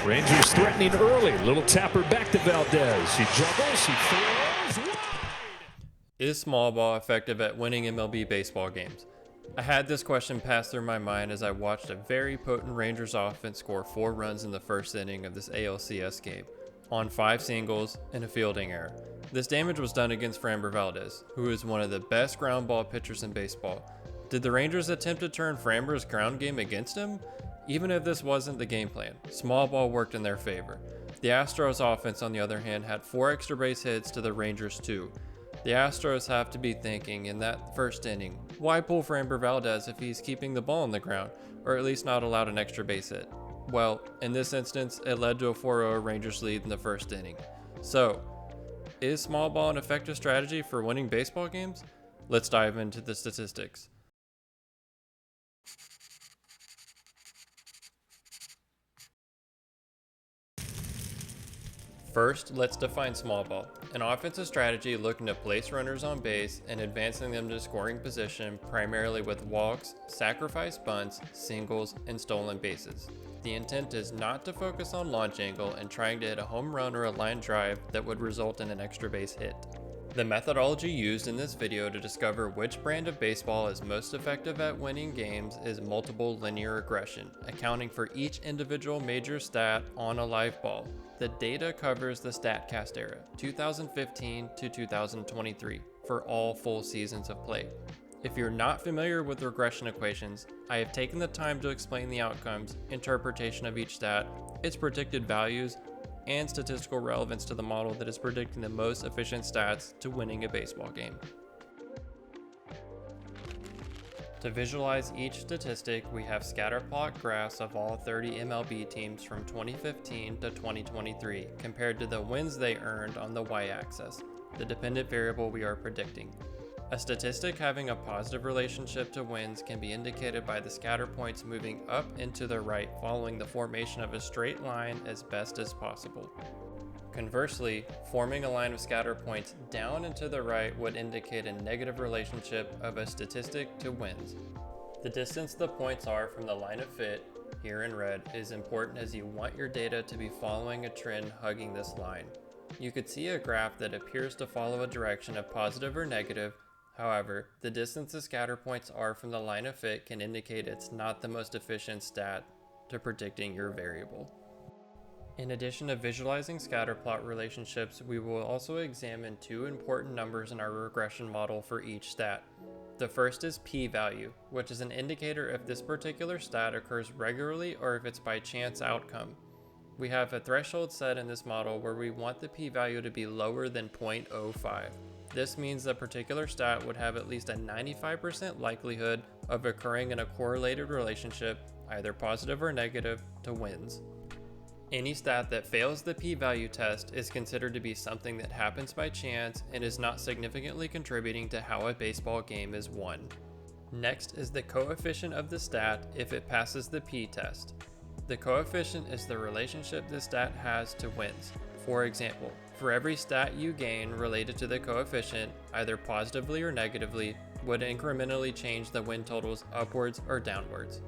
Rangers threatening early. Little tapper back to Valdez. He juggles, he throws. Is small ball effective at winning MLB baseball games? I had this question pass through my mind as I watched a very potent Rangers offense score 4 runs in the first inning of this ALCS game, on 5 singles and a fielding error. This damage was done against Framber Valdez, who is one of the best ground ball pitchers in baseball. Did the Rangers attempt to turn Framber's ground game against him? Even if this wasn't the game plan, small ball worked in their favor. The Astros offense, on the other hand, had 4 extra base hits to the Rangers 2. The Astros have to be thinking in that first inning, why pull Framber Valdez if he's keeping the ball on the ground, or at least not allowed an extra base hit? Well, in this instance, it led to a 4-0 Rangers lead in the first inning. So, is small ball an effective strategy for winning baseball games? Let's dive into the statistics. First, let's define small ball, an offensive strategy looking to place runners on base and advancing them to scoring position primarily with walks, sacrifice bunts, singles, and stolen bases. The intent is not to focus on launch angle and trying to hit a home run or a line drive that would result in an extra base hit. The methodology used in this video to discover which brand of baseball is most effective at winning games is multiple linear regression, accounting for each individual major stat on a live ball. The data covers the StatCast era, 2015 to 2023, for all full seasons of play. If you're not familiar with regression equations, I have taken the time to explain the outcomes, interpretation of each stat, its predicted values, and statistical relevance to the model that is predicting the most efficient stats to winning a baseball game. To visualize each statistic, we have scatterplot graphs of all 30 MLB teams from 2015 to 2023 compared to the wins they earned on the y-axis, the dependent variable we are predicting. A statistic having a positive relationship to wins can be indicated by the scatter points moving up and to the right following the formation of a straight line as best as possible. Conversely, forming a line of scatter points down and to the right would indicate a negative relationship of a statistic to wins. The distance the points are from the line of fit, here in red, is important as you want your data to be following a trend hugging this line. You could see a graph that appears to follow a direction of positive or negative. However, the distance the scatter points are from the line of fit can indicate it's not the most efficient stat to predicting your variable. In addition to visualizing scatterplot relationships, we will also examine 2 important numbers in our regression model for each stat. The first is p-value, which is an indicator if this particular stat occurs regularly or if it's by chance outcome. We have a threshold set in this model where we want the p-value to be lower than 0.05. This means the particular stat would have at least a 95% likelihood of occurring in a correlated relationship, either positive or negative, to wins. Any stat that fails the p-value test is considered to be something that happens by chance and is not significantly contributing to how a baseball game is won. Next is the coefficient of the stat if it passes the p-test. The coefficient is the relationship the stat has to wins. For example, for every stat you gain related to the coefficient, either positively or negatively, would incrementally change the win totals upwards or downwards.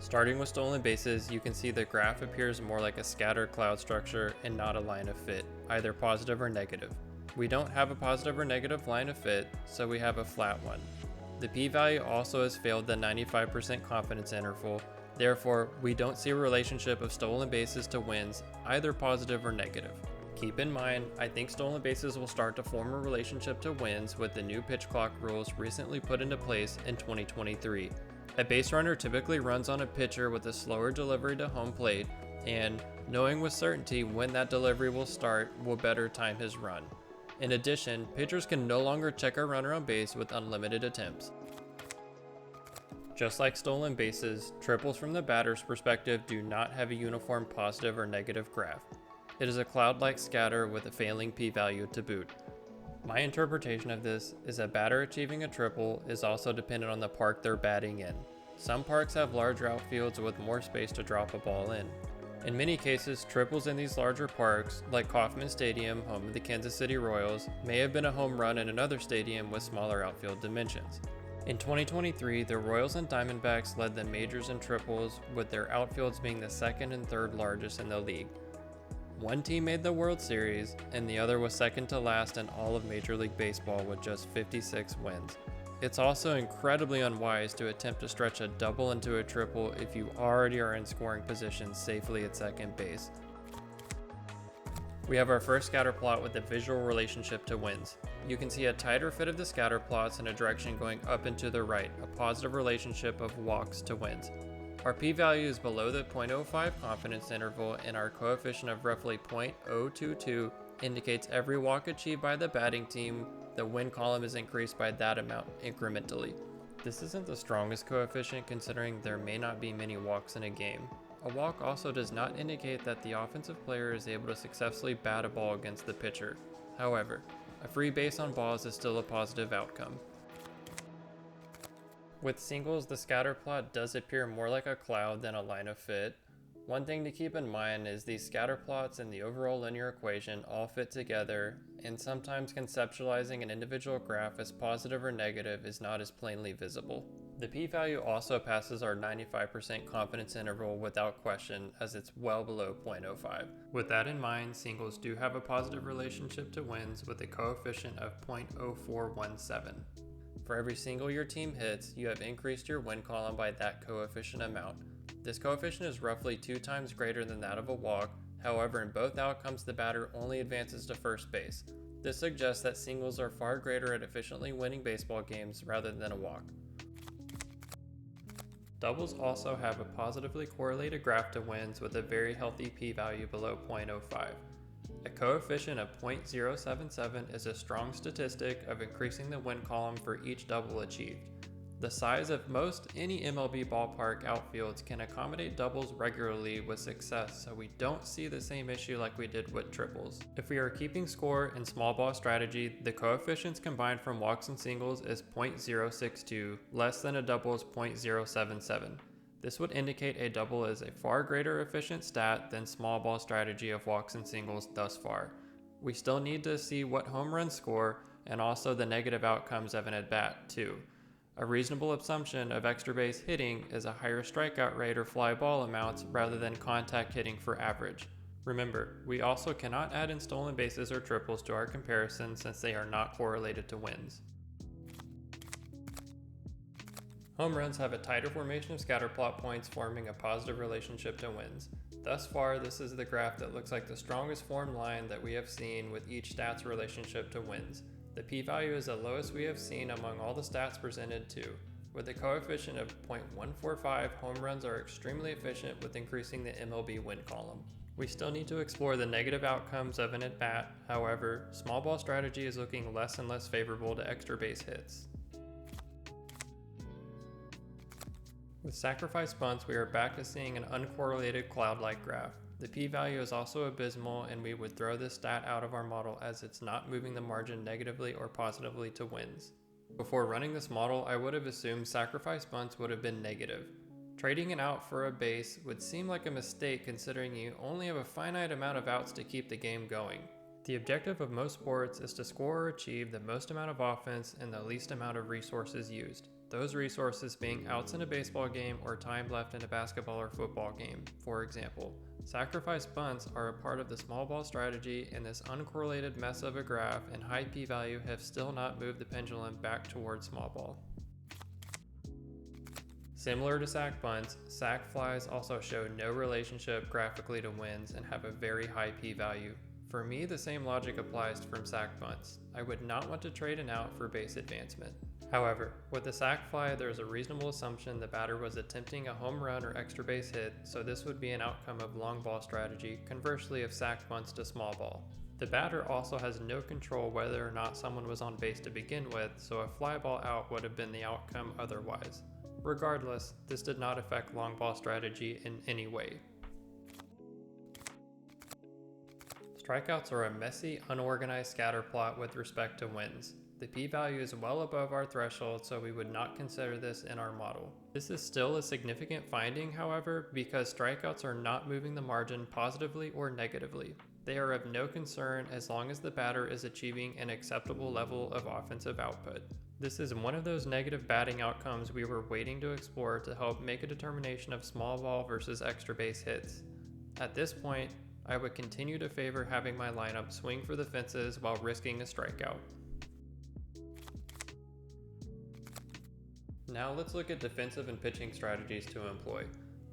Starting with stolen bases, you can see the graph appears more like a scattered cloud structure and not a line of fit, either positive or negative. We don't have a positive or negative line of fit, so we have a flat one. The p-value also has failed the 95% confidence interval, therefore we don't see a relationship of stolen bases to wins, either positive or negative. Keep in mind, I think stolen bases will start to form a relationship to wins with the new pitch clock rules recently put into place in 2023. A base runner typically runs on a pitcher with a slower delivery to home plate, and knowing with certainty when that delivery will start will better time his run. In addition, pitchers can no longer check a runner on base with unlimited attempts. Just like stolen bases, triples from the batter's perspective do not have a uniform positive or negative graph. It is a cloud-like scatter with a failing p-value to boot. My interpretation of this is a batter achieving a triple is also dependent on the park they're batting in. Some parks have larger outfields with more space to drop a ball in. In many cases, triples in these larger parks, like Kauffman Stadium, home of the Kansas City Royals, may have been a home run in another stadium with smaller outfield dimensions. In 2023, the Royals and Diamondbacks led the majors in triples, with their outfields being the second and third largest in the league. One team made the World Series, and the other was second to last in all of Major League Baseball with just 56 wins. It's also incredibly unwise to attempt to stretch a double into a triple if you already are in scoring position safely at second base. We have our first scatter plot with a visual relationship to wins. You can see a tighter fit of the scatter plots in a direction going up and to the right, a positive relationship of walks to wins. Our p-value is below the 0.05 confidence interval, and our coefficient of roughly 0.022 indicates every walk achieved by the batting team, the win column is increased by that amount incrementally. This isn't the strongest coefficient considering there may not be many walks in a game. A walk also does not indicate that the offensive player is able to successfully bat a ball against the pitcher. However, a free base on balls is still a positive outcome. With singles, the scatter plot does appear more like a cloud than a line of fit. One thing to keep in mind is these scatter plots and the overall linear equation all fit together, and sometimes conceptualizing an individual graph as positive or negative is not as plainly visible. The p-value also passes our 95% confidence interval without question, as it's well below 0.05. With that in mind, singles do have a positive relationship to wins with a coefficient of 0.0417. For every single your team hits, you have increased your win column by that coefficient amount. This coefficient is roughly 2 times greater than that of a walk. However, in both outcomes, the batter only advances to first base. This suggests that singles are far greater at efficiently winning baseball games rather than a walk. Doubles also have a positively correlated graph to wins with a very healthy p-value below 0.05. A coefficient of 0.077 is a strong statistic of increasing the win column for each double achieved. The size of most any MLB ballpark outfields can accommodate doubles regularly with success, so we don't see the same issue like we did with triples. If we are keeping score in small ball strategy, the coefficients combined from walks and singles is 0.062, less than a double is 0.077. This would indicate a double is a far greater efficient stat than small ball strategy of walks and singles thus far. We still need to see what home runs score and also the negative outcomes of an at-bat too. A reasonable assumption of extra base hitting is a higher strikeout rate or fly ball amounts rather than contact hitting for average. Remember, we also cannot add in stolen bases or triples to our comparison since they are not correlated to wins. Home runs have a tighter formation of scatter plot points forming a positive relationship to wins. Thus far, this is the graph that looks like the strongest formed line that we have seen with each stats relationship to wins. The p-value is the lowest we have seen among all the stats presented too. With a coefficient of 0.145, home runs are extremely efficient with increasing the MLB win column. We still need to explore the negative outcomes of an at-bat. However, small ball strategy is looking less and less favorable to extra base hits. With sacrifice bunts, we are back to seeing an uncorrelated cloud-like graph. The p-value is also abysmal, and we would throw this stat out of our model as it's not moving the margin negatively or positively to wins. Before running this model, I would have assumed sacrifice bunts would have been negative. Trading it out for a base would seem like a mistake considering you only have a finite amount of outs to keep the game going. The objective of most sports is to score or achieve the most amount of offense and the least amount of resources used. Those resources being outs in a baseball game or time left in a basketball or football game, for example. Sacrifice bunts are a part of the small ball strategy, and this uncorrelated mess of a graph and high p-value have still not moved the pendulum back towards small ball. Similar to sac bunts, sac flies also show no relationship graphically to wins and have a very high p-value. For me, the same logic applies from sac bunts. I would not want to trade an out for base advancement. However, with the sac fly, there is a reasonable assumption the batter was attempting a home run or extra base hit, so this would be an outcome of long ball strategy, conversely of sac bunts to small ball. The batter also has no control whether or not someone was on base to begin with, so a fly ball out would have been the outcome otherwise. Regardless, this did not affect long ball strategy in any way. Strikeouts are a messy, unorganized scatter plot with respect to wins. The p-value is well above our threshold, so we would not consider this in our model. This is still a significant finding, however, because strikeouts are not moving the margin positively or negatively. They are of no concern as long as the batter is achieving an acceptable level of offensive output. This is one of those negative batting outcomes we were waiting to explore to help make a determination of small ball versus extra base hits. At this point, I would continue to favor having my lineup swing for the fences while risking a strikeout. Now let's look at defensive and pitching strategies to employ.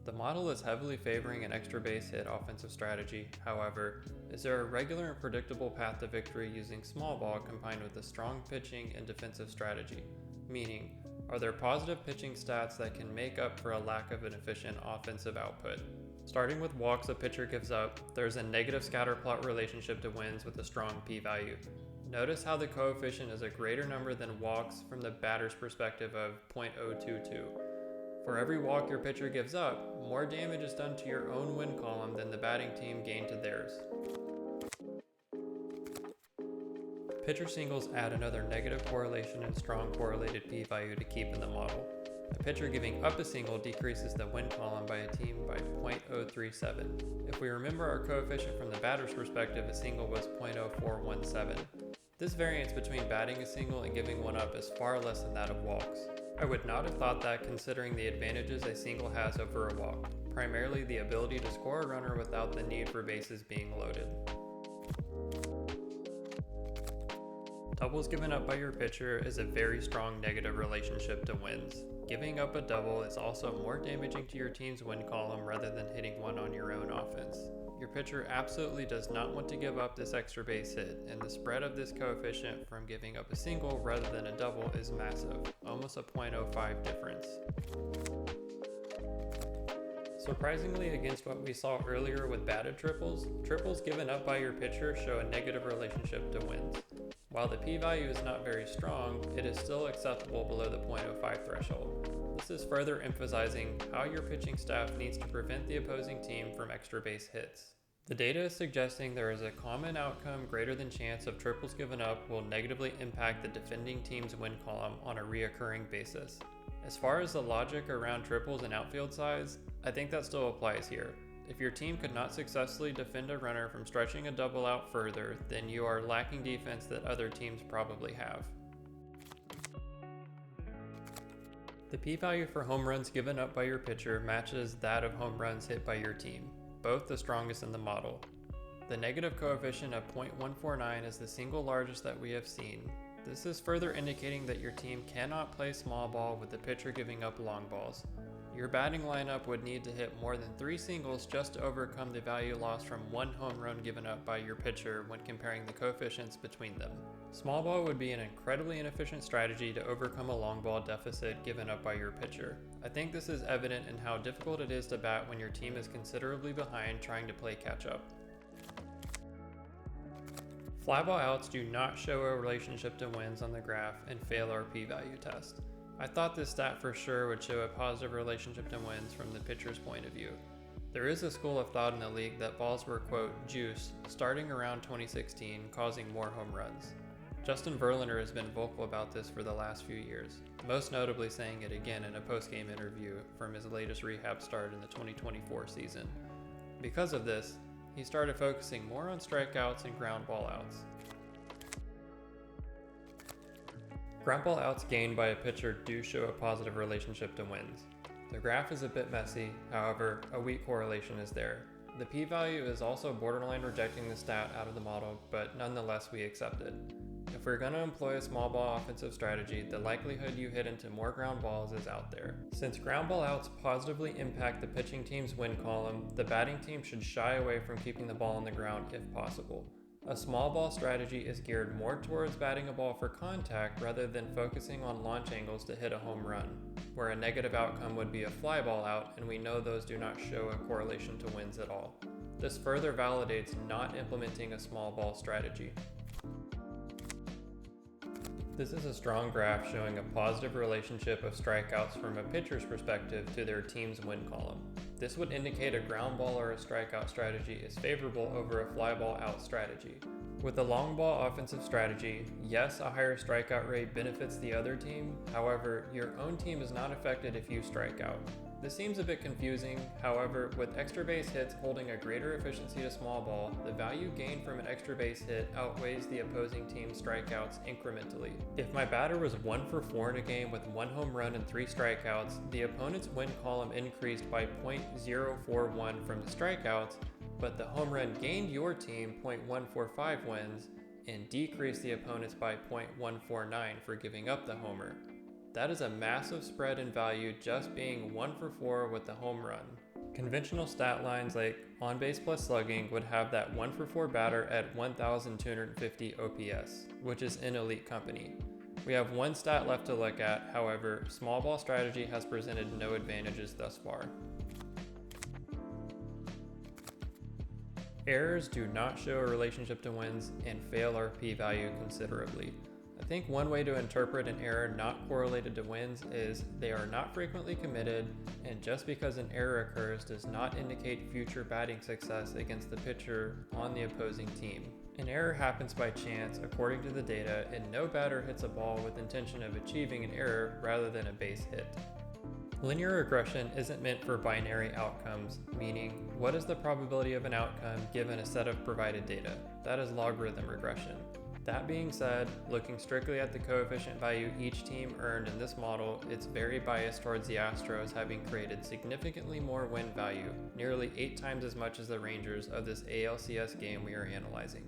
The model is heavily favoring an extra base hit offensive strategy. However, is there a regular and predictable path to victory using small ball combined with a strong pitching and defensive strategy? Meaning, are there positive pitching stats that can make up for a lack of an efficient offensive output? Starting with walks a pitcher gives up, there's a negative scatter plot relationship to wins with a strong p-value. Notice how the coefficient is a greater number than walks from the batter's perspective of 0.022. For every walk your pitcher gives up, more damage is done to your own win column than the batting team gained to theirs. Pitcher singles add another negative correlation and strong correlated p-value to keep in the model. A pitcher giving up a single decreases the win column by a team by 0.037. If we remember our coefficient from the batter's perspective, a single was 0.0417. This variance between batting a single and giving one up is far less than that of walks. I would not have thought that considering the advantages a single has over a walk, primarily the ability to score a runner without the need for bases being loaded. Doubles given up by your pitcher is a very strong negative relationship to wins. Giving up a double is also more damaging to your team's win column rather than hitting one on your own offense. Your pitcher absolutely does not want to give up this extra base hit, and the spread of this coefficient from giving up a single rather than a double is massive, almost a 0.05 difference. Surprisingly, against what we saw earlier with batted triples, triples given up by your pitcher show a negative relationship to wins. While the p-value is not very strong, it is still acceptable below the 0.05 threshold. This is further emphasizing how your pitching staff needs to prevent the opposing team from extra base hits. The data is suggesting there is a common outcome greater than chance of triples given up will negatively impact the defending team's win column on a reoccurring basis. As far as the logic around triples and outfield size, I think that still applies here. If your team could not successfully defend a runner from stretching a double out further, then you are lacking defense that other teams probably have. The p-value for home runs given up by your pitcher matches that of home runs hit by your team, both the strongest in the model. The negative coefficient of 0.149 is the single largest that we have seen. This is further indicating that your team cannot play small ball with the pitcher giving up long balls. Your batting lineup would need to hit more than 3 singles just to overcome the value lost from 1 home run given up by your pitcher when comparing the coefficients between them. Small ball would be an incredibly inefficient strategy to overcome a long ball deficit given up by your pitcher. I think this is evident in how difficult it is to bat when your team is considerably behind trying to play catch up. Fly ball outs do not show a relationship to wins on the graph and fail our p-value test. I thought this stat for sure would show a positive relationship to wins from the pitcher's point of view. There is a school of thought in the league that balls were, quote, juiced starting around 2016, causing more home runs. Justin Verlander has been vocal about this for the last few years, most notably saying it again in a post-game interview from his latest rehab start in the 2024 season. Because of this, he started focusing more on strikeouts and ground ball outs. Ground ball outs gained by a pitcher do show a positive relationship to wins. The graph is a bit messy, however, a weak correlation is there. The p-value is also borderline rejecting the stat out of the model, but nonetheless we accept it. If we're going to employ a small ball offensive strategy, the likelihood you hit into more ground balls is out there. Since ground ball outs positively impact the pitching team's win column, the batting team should shy away from keeping the ball on the ground if possible. A small ball strategy is geared more towards batting a ball for contact rather than focusing on launch angles to hit a home run, where a negative outcome would be a fly ball out, and we know those do not show a correlation to wins at all. This further validates not implementing a small ball strategy. This is a strong graph showing a positive relationship of strikeouts from a pitcher's perspective to their team's win column. This would indicate a ground ball or a strikeout strategy is favorable over a fly ball out strategy. With a long ball offensive strategy, yes, a higher strikeout rate benefits the other team, however, your own team is not affected if you strike out. This seems a bit confusing, however, with extra base hits holding a greater efficiency to small ball, the value gained from an extra base hit outweighs the opposing team's strikeouts incrementally. If my batter was 1 for 4 in a game with 1 home run and 3 strikeouts, the opponent's win column increased by 0.041 from the strikeouts, but the home run gained your team 0.145 wins and decreased the opponent's by 0.149 for giving up the homer. That is a massive spread in value just being 1 for 4 with the home run. Conventional stat lines like on base plus slugging would have that 1 for 4 batter at 1,250 OPS, which is in elite company. We have one stat left to look at, however, small ball strategy has presented no advantages thus far. Errors do not show a relationship to wins and fail our p-value considerably. I think one way to interpret an error not correlated to wins is they are not frequently committed, and just because an error occurs does not indicate future batting success against the pitcher on the opposing team. An error happens by chance according to the data, and no batter hits a ball with intention of achieving an error rather than a base hit. Linear regression isn't meant for binary outcomes, meaning what is the probability of an outcome given a set of provided data? That is logarithm regression. That being said, looking strictly at the coefficient value each team earned in this model, it's very biased towards the Astros having created significantly more win value, nearly 8 times as much as the Rangers of this ALCS game we are analyzing.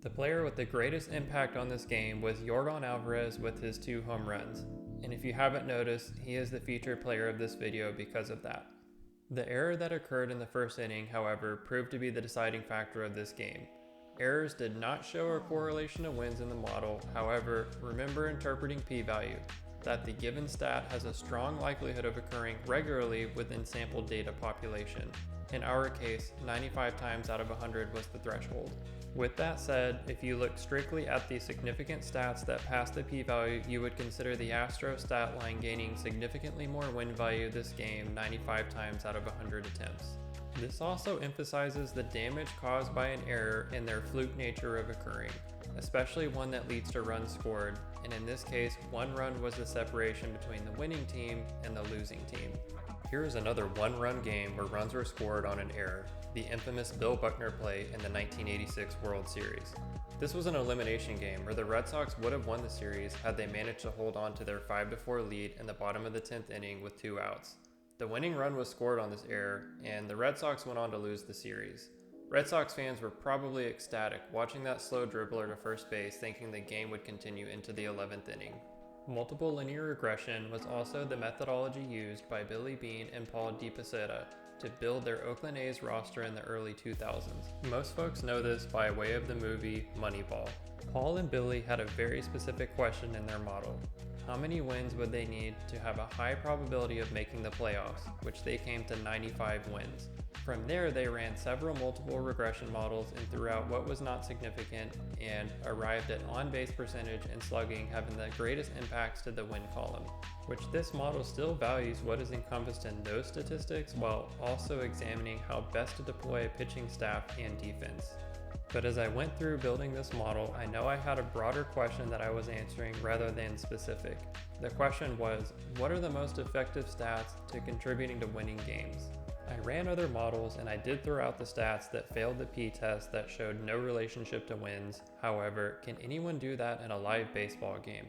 The player with the greatest impact on this game was Yordan Alvarez with his 2 home runs, and if you haven't noticed, he is the featured player of this video because of that. The error that occurred in the first inning, however, proved to be the deciding factor of this game. Errors did not show a correlation to wins in the model, however, remember interpreting p-value, that the given stat has a strong likelihood of occurring regularly within sampled data population. In our case, 95 times out of 100 was the threshold. With that said, if you look strictly at the significant stats that pass the p-value, you would consider the Astros stat line gaining significantly more win value this game 95 times out of 100 attempts. This also emphasizes the damage caused by an error and their fluke nature of occurring, especially one that leads to runs scored, and in this case, 1 run was the separation between the winning team and the losing team. Here is another 1-run game where runs were scored on an error, the infamous Bill Buckner play in the 1986 World Series. This was an elimination game where the Red Sox would have won the series had they managed to hold on to their 5-4 lead in the bottom of the 10th inning with 2 outs. The winning run was scored on this error, and the Red Sox went on to lose the series. Red Sox fans were probably ecstatic watching that slow dribbler to first base, thinking the game would continue into the 11th inning. Multiple linear regression was also the methodology used by Billy Beane and Paul DePasetta to build their Oakland A's roster in the early 2000s. Most folks know this by way of the movie Moneyball. Paul and Billy had a very specific question in their model. How many wins would they need to have a high probability of making the playoffs, which they came to 95 wins. From there, they ran several multiple regression models and threw out what was not significant and arrived at on-base percentage and slugging having the greatest impacts to the win column, which this model still values what is encompassed in those statistics while also examining how best to deploy a pitching staff and defense. But as I went through building this model, I know I had a broader question that I was answering rather than specific. The question was, what are the most effective stats to contributing to winning games? I ran other models and I did throw out the stats that failed the p-test that showed no relationship to wins. However, can anyone do that in a live baseball game?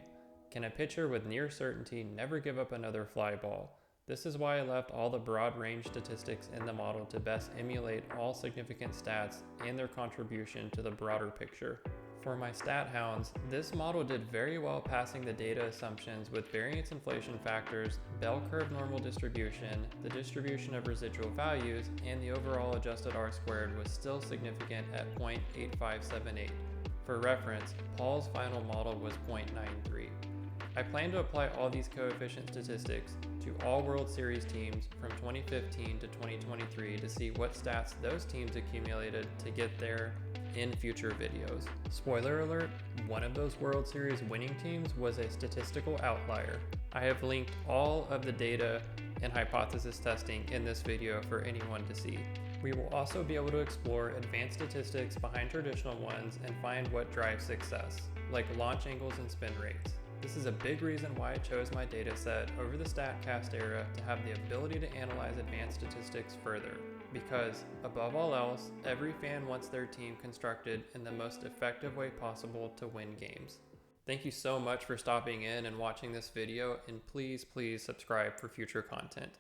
Can a pitcher with near certainty never give up another fly ball? This is why I left all the broad range statistics in the model to best emulate all significant stats and their contribution to the broader picture. For my stat hounds, this model did very well passing the data assumptions with variance inflation factors, bell curve normal distribution, the distribution of residual values, and the overall adjusted R-squared was still significant at 0.8578. For reference, Paul's final model was 0.93. I plan to apply all these coefficient statistics to all World Series teams from 2015 to 2023 to see what stats those teams accumulated to get there in future videos. Spoiler alert, one of those World Series winning teams was a statistical outlier. I have linked all of the data and hypothesis testing in this video for anyone to see. We will also be able to explore advanced statistics behind traditional ones and find what drives success, like launch angles and spin rates. This is a big reason why I chose my data set over the StatCast era to have the ability to analyze advanced statistics further. Because, above all else, every fan wants their team constructed in the most effective way possible to win games. Thank you so much for stopping in and watching this video, and please subscribe for future content.